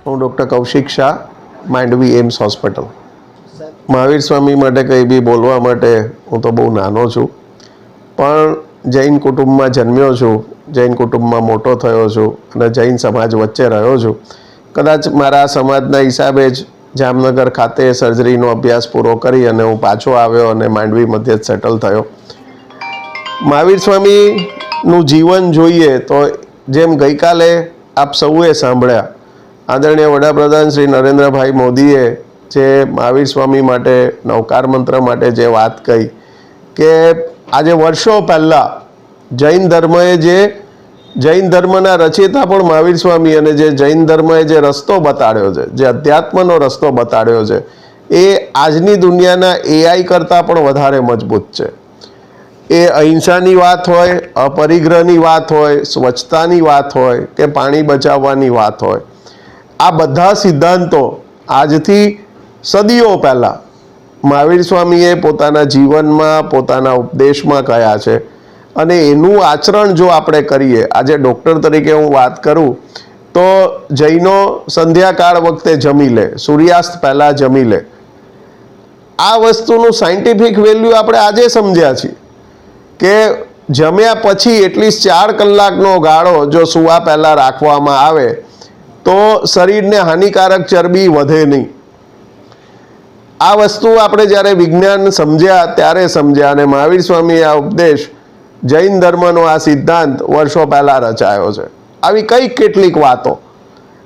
હું doctor Kaushik Shah, Mandvi AIIMS hospital. Mahavir Swami માટે કંઈ બી બોલવા માટે હું તો બહુ નાનો છું, પણ જૈન કુટુંબમાં જન્મ્યો છું, જૈન કુટુંબમાં મોટો થયો છું અને જૈન સમાજ વચ્ચે રહ્યો છું. કદાચ મારા સમાજના હિસાબે જ જામનગર ખાતે સર્જરીનો અભ્યાસ પૂરો કરી અને હું પાછો આવ્યો અને માંડવી મધ્ય જ સેટલ થયો. મહાવીર સ્વામીનું જીવન જોઈએ તો જેમ ગઈકાલે આપ સૌએ સાંભળ્યા, આદરણીય વડાપ્રધાન શ્રી નરેન્દ્રભાઈ મોદીએ જે મહાવીર સ્વામી માટે નવકાર મંત્ર માટે જે વાત કહી કે આજે વર્ષો પહેલાં જૈન ધર્મના રચયિતા પણ મહાવીર સ્વામી અને જે જૈન ધર્મએ જે રસ્તો બતાડ્યો છે, જે અધ્યાત્મનો રસ્તો બતાડ્યો છે, એ આજની દુનિયાના એઆઈ કરતાં પણ વધારે મજબૂત છે. એ અહિંસાની વાત હોય, અપરિગ્રહની વાત હોય, સ્વચ્છતાની વાત હોય કે પાણી બચાવવાની વાત હોય, આ બધા સિદ્ધાંતો આજથી સદીઓ પહેલાં મહાવીર સ્વામીએ પોતાના જીવનમાં, પોતાના ઉપદેશમાં કહ્યા છે. અને એનું આચરણ જો આપણે કરીએ, આજે ડૉક્ટર તરીકે હું વાત કરું તો જૈનો સંધ્યાકાળ વખતે જમી લે, સૂર્યાસ્ત પહેલાં જમી લે. આ વસ્તુનું સાયન્ટિફિક વેલ્યુ આપણે આજે સમજ્યા છીએ કે જમ્યા પછી એટલીસ્ટ 4 કલાકનો ગાળો જો સૂવા પહેલાં રાખવામાં આવે તો શરીરને હાનિકારક ચરબી વધે નહીં. આ વસ્તુ આપણે જ્યારે વિજ્ઞાન સમજ્યા ત્યારે સમજ્યા અને મહાવીર સ્વામીએ આ ઉપદેશ, જૈન ધર્મનો આ સિદ્ધાંત વર્ષો પહેલાં રચાયો છે. આવી કેટલીક વાતો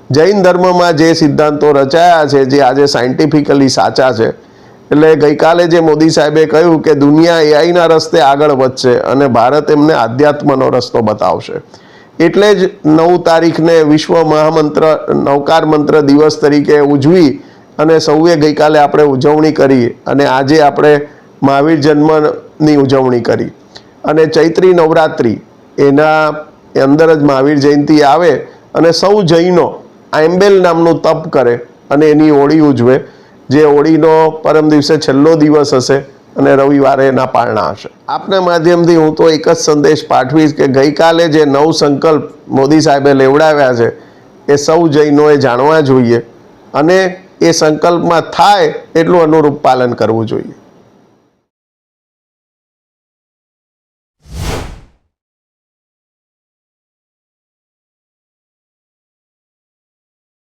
જૈન ધર્મમાં જે સિદ્ધાંતો રચાયા છે જે આજે સાયન્ટિફિકલી સાચા છે. એટલે ગઈકાલે જે મોદી સાહેબે કહ્યું કે દુનિયા એઆઈના રસ્તે આગળ વધશે અને ભારત એમને આધ્યાત્મનો રસ્તો બતાવશે, એટલે જ 9 તારીખને વિશ્વ મહામંત્ર નવકાર મંત્ર દિવસ તરીકે ઉજવી અને સૌએ ગઈકાલે આપણે ઉજવણી કરી અને આજે આપણે મહાવીર જન્મની ઉજવણી કરી. અને ચૈત્રી નવરાત્રિ એના અંદર જ મહાવીર જયંતિ આવે અને સૌ જૈનો આંબેલ નામનું તપ કરે અને એની હોળી ઉજવે, જે હોળીનો પરમ દિવસે છેલ્લો દિવસ હશે અને રવિવારે એના પારણા હશે. આપના માધ્યમથી હું તો એક જ સંદેશ પાઠવીશ કે ગઈકાલે જે 9 સંકલ્પ મોદી સાહેબે લેવડાવ્યા છે એ સૌ જૈનોએ જાણવા જોઈએ અને એ સંકલ્પમાં થાય એટલું અનુરૂપ પાલન કરવું જોઈએ.